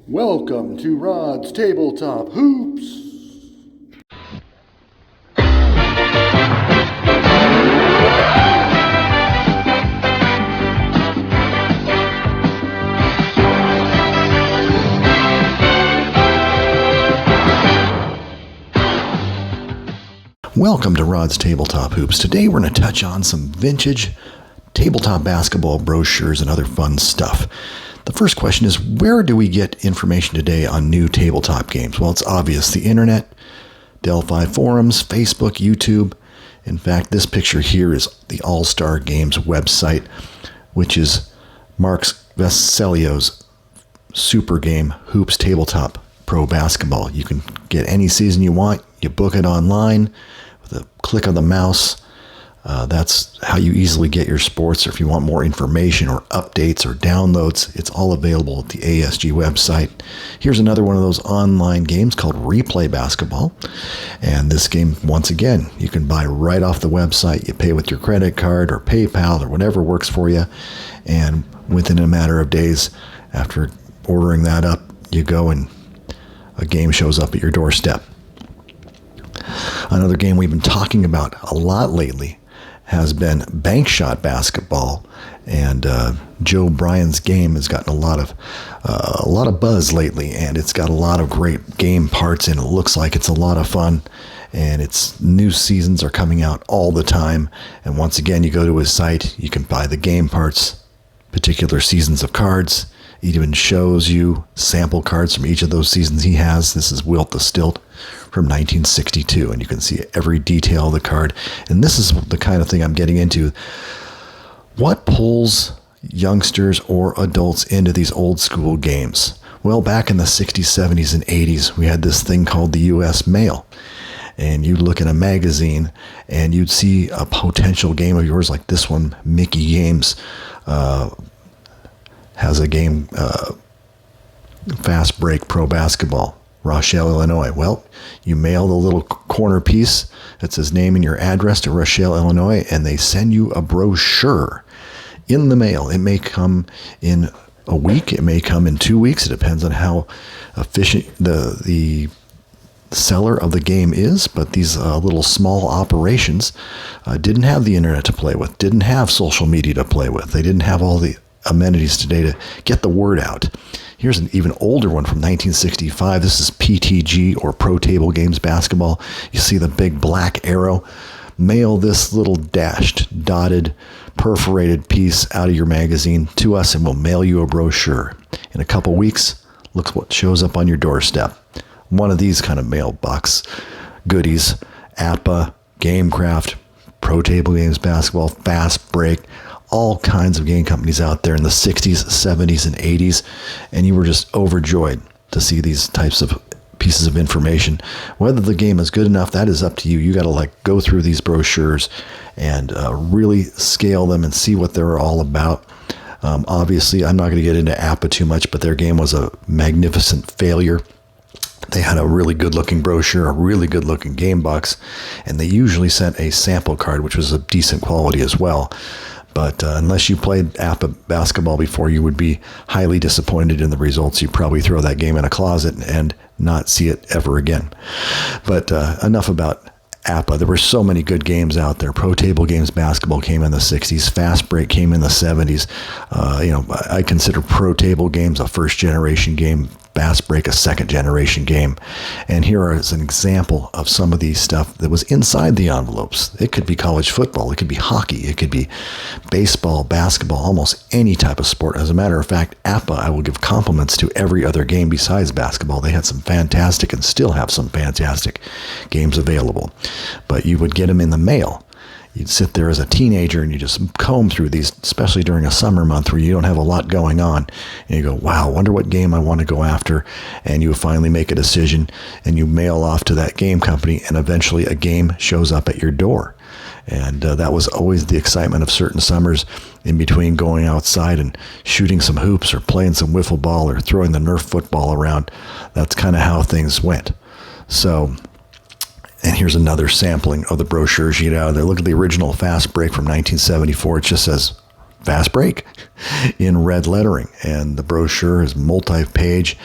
Welcome to Rod's Tabletop Hoops. Welcome to Rod's Tabletop Hoops. Today we're going to touch on some vintage tabletop basketball brochures and other fun stuff. The first question is, where do we get information today on new tabletop games? Well, it's obvious. The internet, Delphi forums, Facebook, YouTube. In fact, this picture here is the All-Star Games website, which is Mark Vescelio's super game, Hoops Tabletop Pro Basketball. You can get any season you want. You book it online with a click of the mouse. That's how you easily get your sports, or if you want more information or updates or downloads, it's all available at the ASG website. Here's another one of those online games called Replay Basketball. And this game, once again, you can buy right off the website. You pay with your credit card or PayPal or whatever works for you. And within a matter of days after ordering that up, you go and a game shows up at your doorstep. Another game we've been talking about a lot lately has been Bank Shot Basketball, and Joe Bryan's game has gotten a lot of buzz lately, and it's got a lot of great game parts, and it looks like it's a lot of fun. And its new seasons are coming out all the time. And once again, you go to his site, you can buy the game parts, particular seasons of cards. He even shows you sample cards from each of those seasons he has. This is Wilt the Stilt from 1962, and you can see every detail of the card. And this is the kind of thing I'm getting into. What pulls youngsters or adults into these old school games? Well, back in the 60s, 70s, and 80s, we had this thing called the U.S. Mail. And you'd look in a magazine, and you'd see a potential game of yours like this one, Mickey Games, has a game, Fast Break Pro Basketball, Rochelle, Illinois. Well, you mail the little corner piece that says name and your address to Rochelle, Illinois, and they send you a brochure in the mail. It may come in a week. It may come in 2 weeks. It depends on how efficient the seller of the game is. But these little small operations didn't have the internet to play with, didn't have social media to play with. They didn't have all the amenities today to get the word out. Here's an even older one from 1965. This is PTG, or Pro Table Games Basketball. You see the big black arrow. Mail this little dashed, dotted, perforated piece out of your magazine to us, and we'll mail you a brochure. In a couple weeks, look what shows up on your doorstep. One of these kind of mailbox goodies: APPA, Gamecraft, Pro Table Games Basketball, Fast Break, all kinds of game companies out there in the 60s, 70s, and 80s, and you were just overjoyed to see these types of pieces of information. Whether the game is good enough, that is up to you. You got to go through these brochures and really scale them and see what they're all about. Obviously, I'm not going to get into APPA too much, but their game was a magnificent failure. They had a really good-looking brochure, a really good-looking game box, and they usually sent a sample card, which was of decent quality as well. But unless you played APPA basketball before, you would be highly disappointed in the results. You'd probably throw that game in a closet and not see it ever again. But enough about APPA. There were so many good games out there. Pro Table Games Basketball came in the 60s. Fast Break came in the 70s. I consider Pro Table Games a first-generation game. Fast Break a second-generation game. And here is an example of some of these stuff that was inside the envelopes. It could be college football. It could be hockey. It could be baseball, basketball, almost any type of sport. As a matter of fact, APPA, I will give compliments to every other game besides basketball. They had some fantastic, and still have some fantastic games available. But you would get them in the mail. You'd sit there as a teenager and you just comb through these, especially during a summer month where you don't have a lot going on. And you go, wow, wonder what game I want to go after. And you finally make a decision and you mail off to that game company, and eventually a game shows up at your door. And that was always the excitement of certain summers, in between going outside and shooting some hoops or playing some wiffle ball or throwing the Nerf football around. That's kind of how things went. So, and here's another sampling of the brochures you get out of there. Look at the original Fast Break from 1974. It just says fast break in red lettering. And the brochure is multi-page,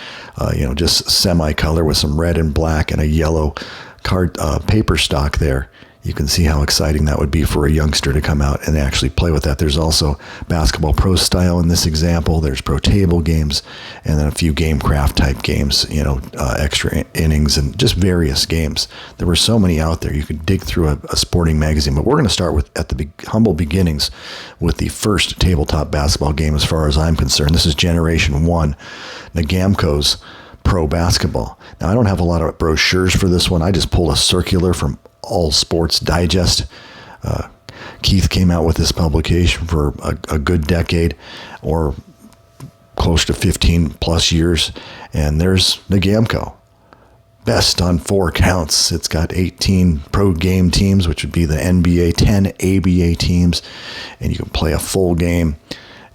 just semi-color with some red and black and a yellow card paper stock there. You can see how exciting that would be for a youngster to come out and actually play with that. There's also basketball pro style in this example. There's pro table games, and then a few GameCraft type games, extra innings and just various games. There were so many out there. You could dig through a sporting magazine, but we're going to start with at the humble beginnings with the first tabletop basketball game as far as I'm concerned. This is Generation 1, Nagamco's Pro Basketball. Now, I don't have a lot of brochures for this one. I just pulled a circular from All Sports Digest. Keith came out with this publication for a good decade or close to 15 plus years. And there's Nagamco. Best on 4 counts. It's got 18 pro game teams, which would be the NBA, 10 ABA teams. And you can play a full game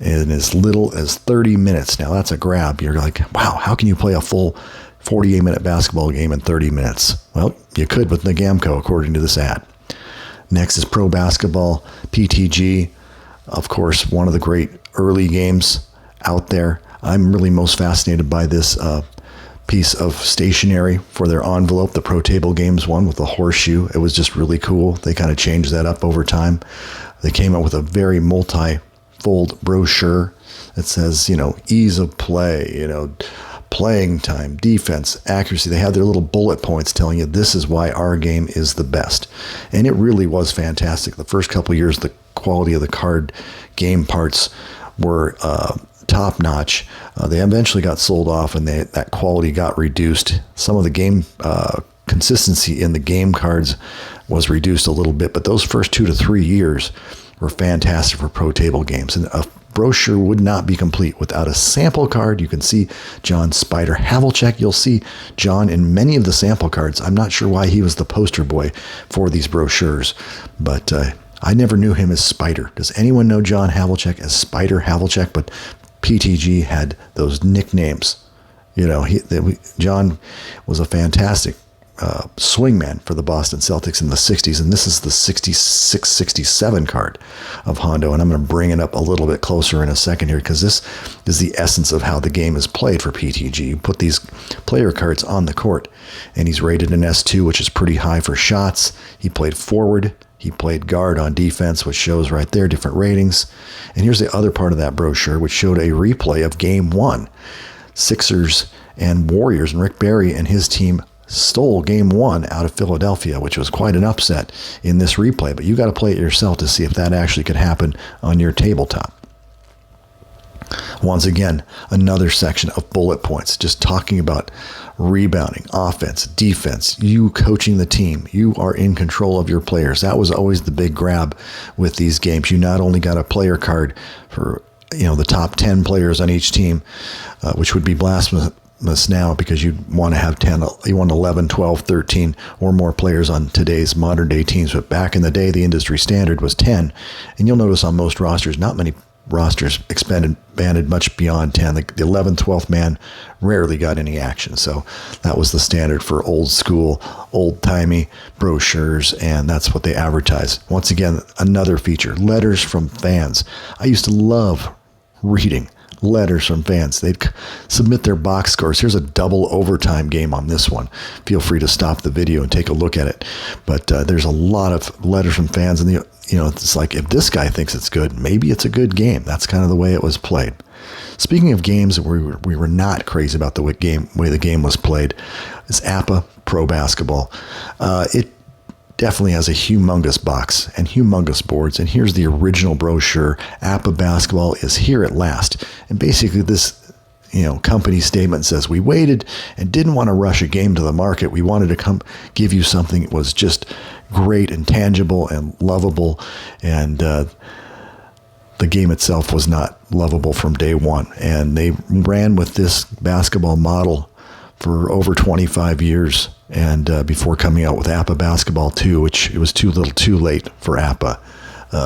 in as little as 30 minutes. Now, that's a grab. You're like, wow, how can you play a full 48-minute basketball game in 30 minutes? Well, you could with Nagamco, according to this ad. Next is Pro Basketball PTG. Of course, one of the great early games out there. I'm really most fascinated by this piece of stationery for their envelope, the Pro Table Games one with the horseshoe. It was just really cool. They kind of changed that up over time. They came out with a very multi-fold brochure that says, ease of play, playing time, defense, accuracy. They had their little bullet points telling you this is why our game is the best. And it really was fantastic. The first couple of years, the quality of the card game parts were top notch. They eventually got sold off and that quality got reduced. Some of the game consistency in the game cards was reduced a little bit, but those first 2 to 3 years were fantastic for pro table games. And a brochure would not be complete without a sample card. You can see John Spider Havlicek. You'll see John in many of the sample cards. I'm not sure why he was the poster boy for these brochures, but I never knew him as Spider. Does anyone know John Havlicek as Spider Havlicek? But PTG had those nicknames. John was a fantastic swingman for the Boston Celtics in the 60s, and this is the 66-67 card of Hondo, and I'm going to bring it up a little bit closer in a second here because this is the essence of how the game is played for PTG. You put these player cards on the court, and he's rated an S2, which is pretty high for shots. He played forward. He played guard on defense, which shows right there different ratings. And here's the other part of that brochure, which showed a replay of Game 1. Sixers and Warriors, and Rick Barry and his team stole Game 1 out of Philadelphia, which was quite an upset in this replay. But you got to play it yourself to see if that actually could happen on your tabletop. Once again, another section of bullet points, just talking about rebounding, offense, defense, you coaching the team. You are in control of your players. That was always the big grab with these games. You not only got a player card for the top 10 players on each team, which would be blasphemous now because you want to have 10, you want 11, 12, 13 or more players on today's modern day teams. But back in the day, the industry standard was 10. And you'll notice on most rosters, not many rosters banded much beyond 10. The 11th, 12th man rarely got any action. So that was the standard for old school, old-timey brochures, and that's what they advertise. Once again, another feature, letters from fans. I used to love reading letters from fans. They'd submit their box scores. Here's a double overtime game on this one. Feel free to stop the video and take a look at it. But there's a lot of letters from fans, and it's like if this guy thinks it's good, maybe it's a good game. That's kind of the way it was played. Speaking of games that we were not crazy about the way the game was played, is APPA Pro Basketball. It definitely has a humongous box and humongous boards. And here's the original brochure. APPA Basketball is here at last. And basically this company statement says, we waited and didn't want to rush a game to the market. We wanted to come give you something that was just great and tangible and lovable. And the game itself was not lovable from day one. And they ran with this basketball model for over 25 years. And before coming out with APPA Basketball 2, which it was too little too late for APPA.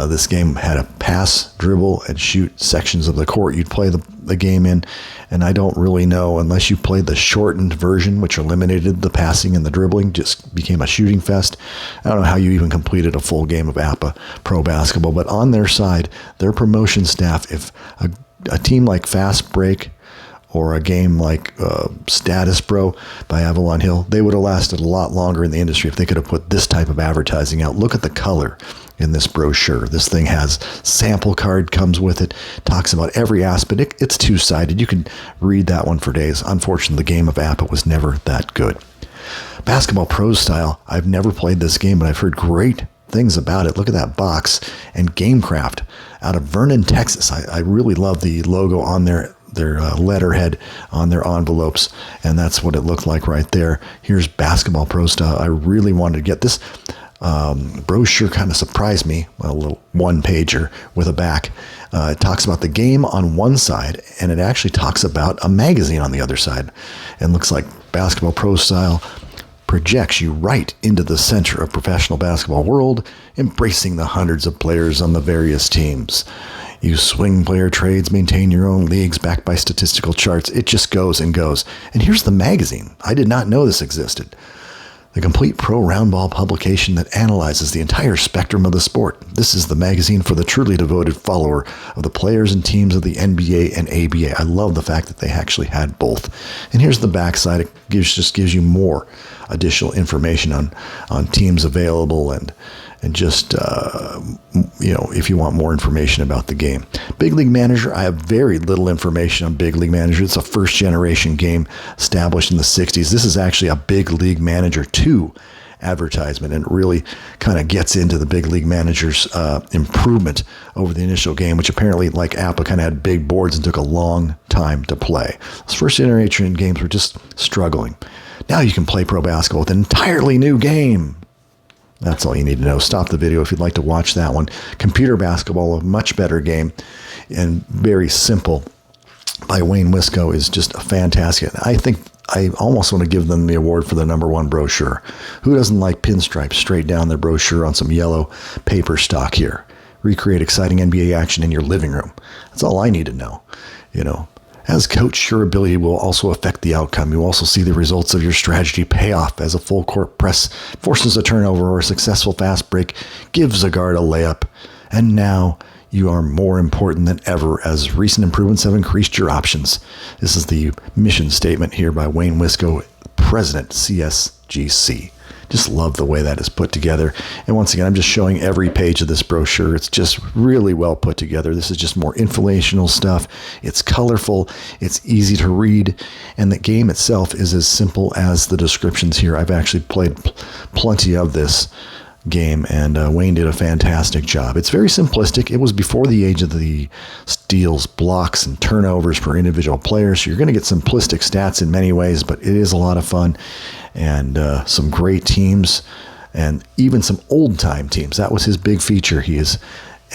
This game had a pass, dribble, and shoot sections of the court you'd play the game in. And I don't really know, unless you played the shortened version, which eliminated the passing and the dribbling, just became a shooting fest. I don't know how you even completed a full game of APPA Pro Basketball. But on their side, their promotion staff, if a team like Fast Break or a game like Status Pro by Avalon Hill, they would have lasted a lot longer in the industry if they could have put this type of advertising out. Look at the color in this brochure. This thing has sample card comes with it, talks about every aspect. It's two-sided. You can read that one for days. Unfortunately, the game of APPA was never that good. Basketball Pro Style, I've never played this game, but I've heard great things about it. Look at that box. And Gamecraft out of Vernon, Texas. I really love the logo on their letterhead on their envelopes, and that's what it looked like right there. Here's Basketball Pro Style. I really wanted to get this brochure. Kind of surprised me. A little one-pager with a back. It talks about the game on one side, and it actually talks about a magazine on the other side. And looks like Basketball Pro Style projects you right into the center of professional basketball world, embracing the hundreds of players on the various teams. You swing player trades, maintain your own leagues backed by statistical charts. It just goes and goes. And here's the magazine. I did not know this existed. The complete pro roundball publication that analyzes the entire spectrum of the sport. This is the magazine for the truly devoted follower of the players and teams of the NBA and ABA. I love the fact that they actually had both. And here's the backside. It just gives you more additional information on teams available and just, if you want more information about the game. Big League Manager, I have very little information on Big League Manager. It's a first-generation game established in the 60s. This is actually a Big League Manager 2 advertisement, and it really kind of gets into the Big League Manager's improvement over the initial game, which apparently, like APPA, kind of had big boards and took a long time to play. Those first-generation games were just struggling. Now you can play pro basketball with an entirely new game. That's all you need to know. Stop the video if you'd like to watch that one. Computer Basketball, a much better game and very simple, by Wayne Wisco, is just a fantastic. I think I almost want to give them the award for the #1 brochure. Who doesn't like pinstripes straight down their brochure on some yellow paper stock here? Recreate exciting NBA action in your living room. That's all I need to know. As coach, your ability will also affect the outcome. You will also see the results of your strategy pay off as a full court press forces a turnover or a successful fast break gives a guard a layup. And now you are more important than ever as recent improvements have increased your options. This is the mission statement here by Wayne Wisco, President, CSGC. Just love the way that is put together. And once again, I'm just showing every page of this brochure. It's just really well put together. This is just more informational stuff. It's colorful. It's easy to read. And the game itself is as simple as the descriptions here. I've actually played plenty of this game, and Wayne did a fantastic job. It's very simplistic. It was before the age of the steals, blocks, and turnovers for individual players. So you're going to get simplistic stats in many ways, but it is a lot of fun, and some great teams, and even some old-time teams. That was his big feature. He has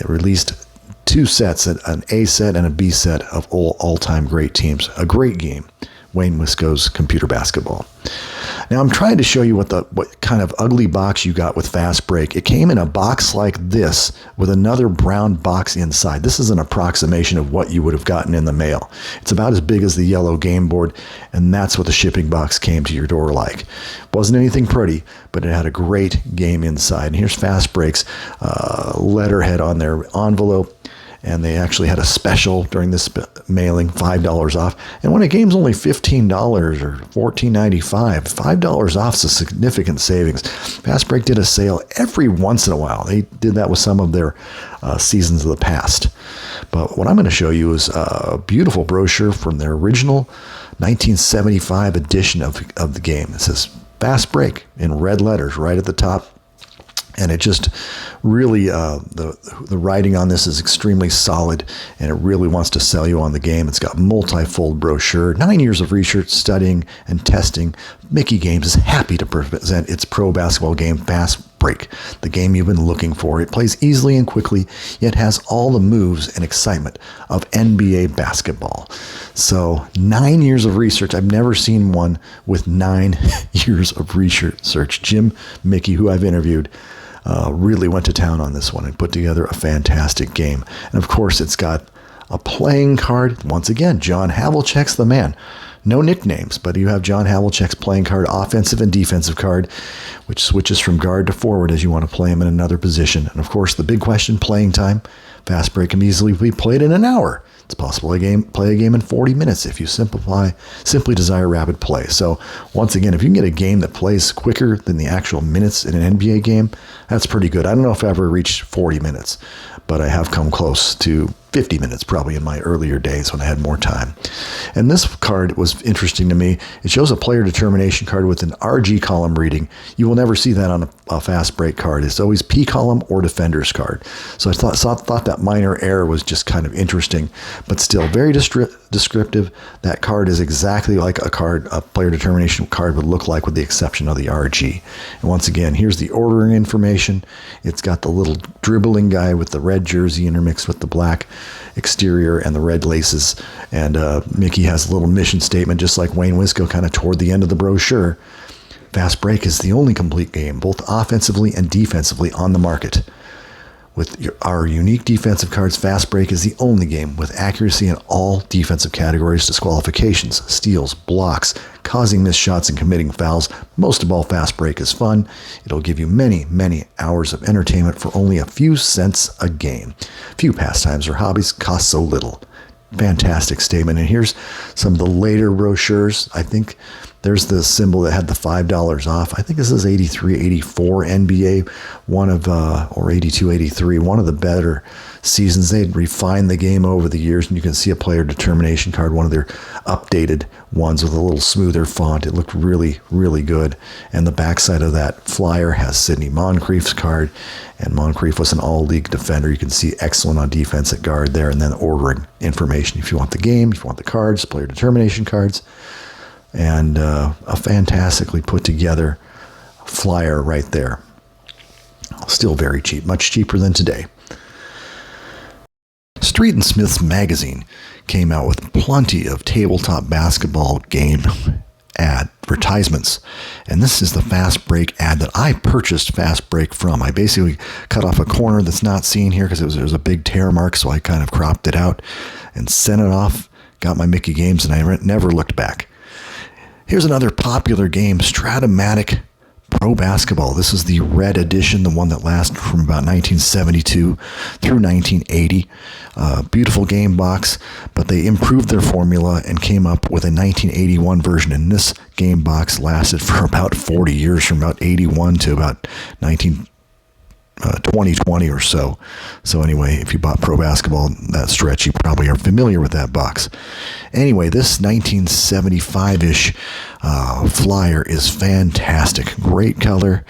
released 2 sets, an A set and a B set of all-time great teams. A great game. Wayne Wisco's Computer Basketball. Now I'm trying to show you what kind of ugly box you got with Fast Break. It came in a box like this with another brown box inside. This is an approximation of what you would have gotten in the mail. It's about as big as the yellow game board, and that's what the shipping box came to your door like. Wasn't anything pretty, but it had a great game inside. And here's Fast Break's letterhead on their envelope. And they actually had a special during this mailing, $5 off. And when a game's only $15 or $14.95, $5 off is a significant savings. Fast Break did a sale every once in a while. They did that with some of their seasons of the past. But what I'm going to show you is a beautiful brochure from their original 1975 edition of the game. It says Fast Break in red letters right at the top. And it just really, the writing on this is extremely solid, and it really wants to sell you on the game. It's got multi-fold brochure, 9 years of research, studying, and testing. Mickey Games is happy to present its pro basketball game, Fast Break, the game you've been looking for. It plays easily and quickly, yet has all the moves and excitement of NBA basketball. So 9 years of research. I've never seen one with 9 years of research. Jim Mickey, who I've interviewed, really went to town on this one and put together a fantastic game. And of course, it's got a playing card. Once again, John Havlicek's the man. No nicknames, but you have John Havlicek's playing card, offensive and defensive card, which switches from guard to forward as you want to play him in another position. And of course, the big question, playing time. Fast break can easily be played in an hour. It's possible to play a game in 40 minutes if you simply desire rapid play. So once again, if you can get a game that plays quicker than the actual minutes in an NBA game, that's pretty good. I don't know if I ever reached 40 minutes, but I have come close to 50 minutes probably in my earlier days when I had more time. And this card was interesting to me. It shows a player determination card with an RG column reading. You will never see that on a fast break card. It's always P column or defender's card. So I thought that minor error was just kind of interesting, but still very descriptive. That card is exactly like a player determination card would look like, with the exception of the RG. And once again, here's the ordering information. It's got the little dribbling guy with the red jersey intermixed with the black exterior and the red laces. And Mickey has a little mission statement, just like Wayne Wisco kind of toward the end of the brochure. Fast Break is the only complete game, both offensively and defensively, on the market. With our unique defensive cards, Fast Break is the only game with accuracy in all defensive categories, disqualifications, steals, blocks, causing missed shots, and committing fouls. Most of all, Fast Break is fun. It'll give you many, many hours of entertainment for only a few cents a game. Few pastimes or hobbies cost so little. Fantastic statement. And here's some of the later brochures. I think there's the symbol that had the $5 off. I think this is 83, 84 NBA, or 82, 83, one of the better seasons. They'd refined the game over the years, and you can see a player determination card, one of their updated ones with a little smoother font. It looked really, really good. And the backside of that flyer has Sidney Moncrief's card, and Moncrief was an all-league defender. You can see excellent on defense at guard there, and then ordering information if you want the game, if you want the cards, player determination cards. And a fantastically put together flyer right there. Still very cheap, much cheaper than today. Street and Smith's magazine came out with plenty of tabletop basketball game advertisements. And this is the Fast Break ad that I purchased Fast Break from. I basically cut off a corner that's not seen here because there was a big tear mark, so I kind of cropped it out and sent it off, got my Mickey games, and I never looked back. Here's another popular game, Strat-O-Matic Pro Basketball. This is the red edition, the one that lasted from about 1972 through 1980. Beautiful game box, but they improved their formula and came up with a 1981 version. And this game box lasted for about 40 years, from about 81 to about 2020 or so. So anyway, if you bought Pro Basketball that stretch, you probably are familiar with that box. Anyway, this 1975-ish flyer is fantastic. Great color.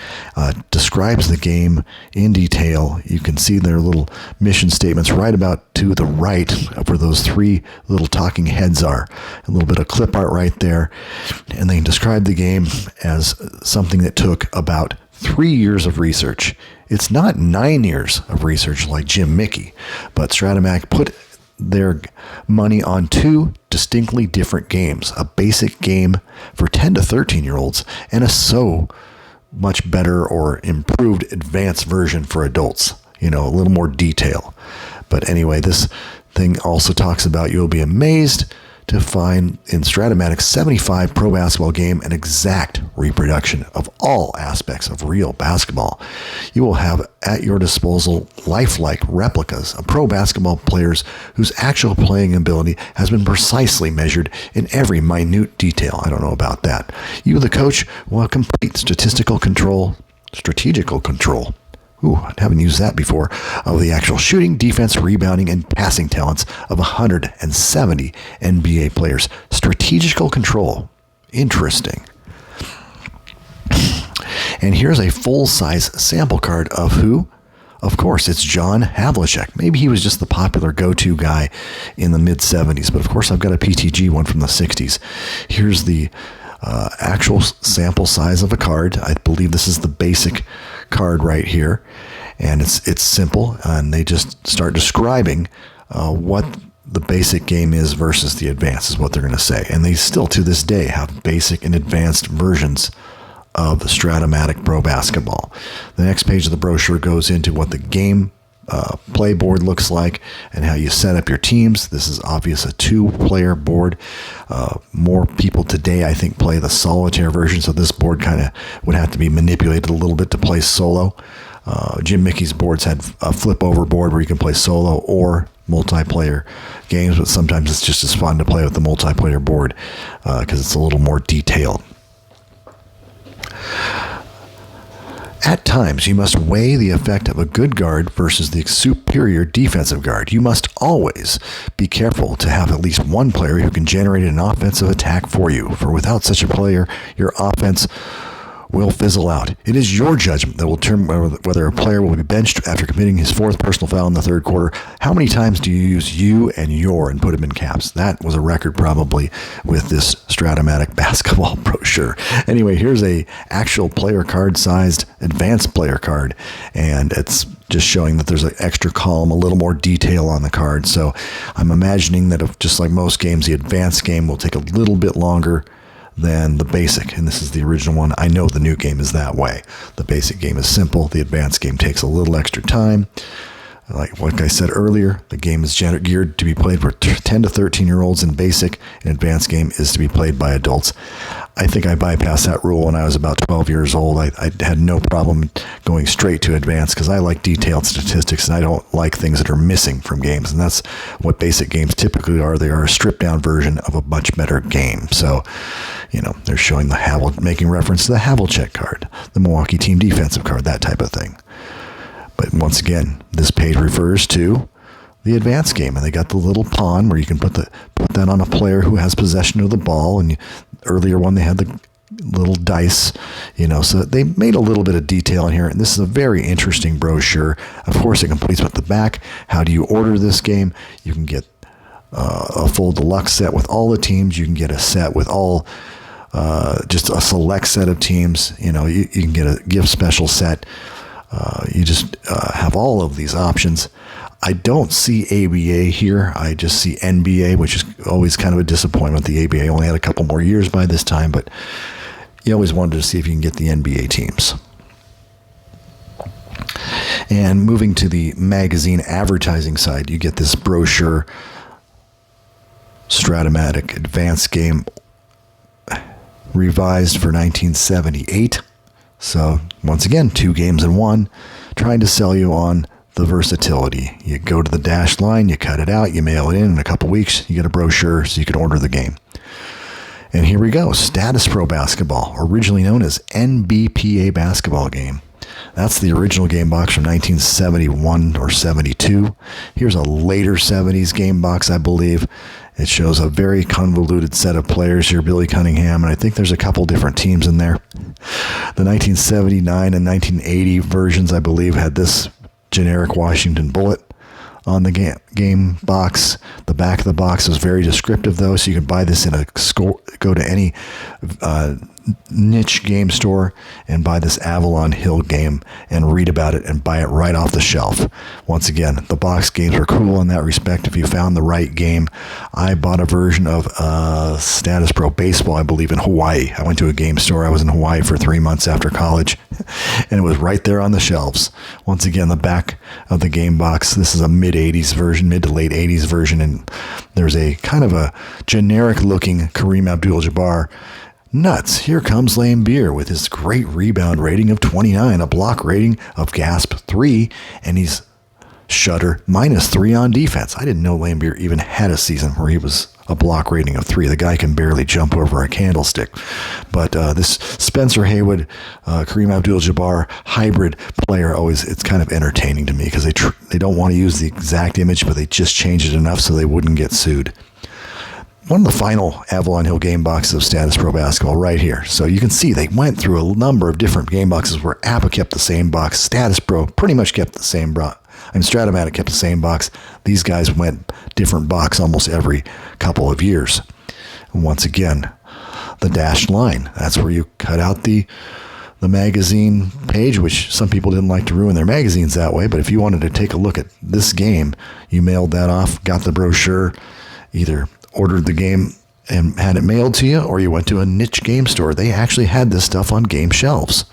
Describes the game in detail. You can see their little mission statements right about to the right of where those three little talking heads are. A little bit of clip art right there. And they describe the game as something that took about 3 years of research. It's not 9 years of research like Jim Mickey, but Strat-O-Matic put their money on two distinctly different games, a basic game for 10 to 13-year-olds and a so much better or improved advanced version for adults, a little more detail. But anyway, this thing also talks about, you'll be amazed to find in Strat-O-Matic's 75 Pro Basketball game an exact reproduction of all aspects of real basketball. You will have at your disposal lifelike replicas of pro basketball players whose actual playing ability has been precisely measured in every minute detail. I don't know about that. You, the coach, will have complete strategical control. I haven't used that before, of the actual shooting, defense, rebounding, and passing talents of 170 NBA players. Strategical control. Interesting. And here's a full-size sample card of who? Of course, it's John Havlicek. Maybe he was just the popular go-to guy in the mid-'70s, but of course I've got a PTG one from the '60s. Here's the actual sample size of a card. I believe this is the basic card right here, and it's simple, and they just start describing what the basic game is versus the advanced is what they're going to say. And they still to this day have basic and advanced versions of Strat-O-Matic Pro Basketball. The next page of the brochure goes into what the game play board looks like and how you set up your teams. This is obvious a 2-player board. More people today, I think, play the solitaire version, so this board kind of would have to be manipulated a little bit to play solo. Jim Mickey's boards had a flip over board where you can play solo or multiplayer games, but sometimes it's just as fun to play with the multiplayer board because it's a little more detailed. At times, you must weigh the effect of a good guard versus the superior defensive guard. You must always be careful to have at least one player who can generate an offensive attack for you, for without such a player, your offense will fizzle out. It is your judgment that will determine whether a player will be benched after committing his 4th personal foul in the 3rd quarter. How many times do you use you and your and put them in caps? That was a record probably with this Strat-O-Matic basketball brochure. Anyway, here's a actual player card sized advanced player card, and it's just showing that there's an extra column, a little more detail on the card. So I'm imagining that if, just like most games, the advanced game will take a little bit longer than the basic, and this is the original one. I know the new game is that way. The basic game is simple. The advanced game takes a little extra time. Like I said earlier, the game is geared to be played for 10 to 13-year-olds in basic. An advanced game is to be played by adults. I think I bypassed that rule when I was about 12 years old. I had no problem going straight to advanced because I like detailed statistics and I don't like things that are missing from games. And that's what basic games typically are. They are a stripped-down version of a much better game. So, they're showing making reference to the Havlicek card, the Milwaukee team defensive card, that type of thing. But once again, this page refers to the advanced game, and they got the little pawn where you can put that on a player who has possession of the ball. And earlier one, they had the little dice, so they made a little bit of detail in here. And this is a very interesting brochure. Of course, it completes with the back. How do you order this game? You can get a full deluxe set with all the teams. You can get a set with all just a select set of teams. You can get a gift special set. You just have all of these options. I don't see ABA here. I just see NBA, which is always kind of a disappointment. The ABA only had a couple more years by this time, but you always wanted to see if you can get the NBA teams. And moving to the magazine advertising side, you get this brochure, Strat-O-Matic Advanced Game, revised for 1978. So, once again, 2 games in one, trying to sell you on the versatility. You go to the dashed line, you cut it out, you mail it in a couple weeks, you get a brochure so you can order the game. And here we go, Status Pro Basketball, originally known as NBPA Basketball Game. That's the original game box from 1971 or 72. Here's a later 70s game box, I believe. It shows a very convoluted set of players here, Billy Cunningham, and I think there's a couple different teams in there. The 1979 and 1980 versions, I believe, had this generic Washington Bullet on the game box. The back of the box was very descriptive, though, so you can buy this in go to any niche game store and buy this Avalon Hill game and read about it and buy it right off the shelf. Once again, the box games are cool in that respect if you found the right game. I bought a version of Status Pro Baseball, I believe, in Hawaii. I went to a game store. I was in Hawaii for 3 months after college, and it was right there on the shelves. Once again, the back of the game box, this is a mid-80s version, mid to late 80s version, and there's a kind of a generic-looking Kareem Abdul-Jabbar. Nuts, here comes Lambeer with his great rebound rating of 29, a block rating of gasp 3, and he's shutter -3 on defense. I didn't know Lambeer even had a season where he was a block rating of 3. The guy can barely jump over a candlestick. But this Spencer Haywood, Kareem Abdul-Jabbar hybrid player, it's kind of entertaining to me because they don't want to use the exact image, but they just change it enough so they wouldn't get sued. One of the final Avalon Hill game boxes of Status Pro Basketball right here. So you can see they went through a number of different game boxes where APPA kept the same box. Status Pro pretty much kept the same box. Strat-O-Matic kept the same box. These guys went different box almost every couple of years. And once again, the dashed line. That's where you cut out the magazine page, which some people didn't like to ruin their magazines that way. But if you wanted to take a look at this game, you mailed that off, got the brochure, either ordered the game and had it mailed to you, or you went to a niche game store, they actually had this stuff on game shelves.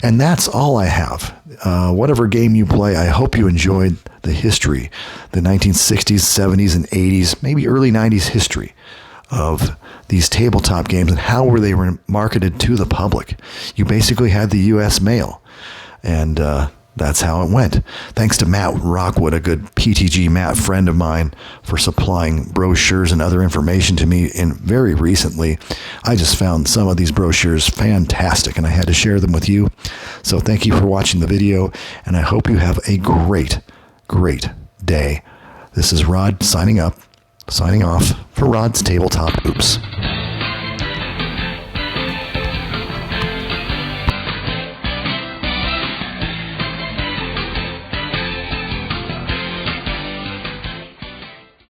And that's all I have. Whatever game you play, I hope you enjoyed the history, the 1960s, 70s, and 80s, maybe early 90s history of these tabletop games and how were they marketed to the public. You basically had the U.S. mail, and that's how it went. Thanks to Matt Rockwood, a good PTG Matt friend of mine, for supplying brochures and other information to me very recently. I just found some of these brochures fantastic, and I had to share them with you. So thank you for watching the video, and I hope you have a great, great day. This is Rod signing off for Rod's Tabletop Oops.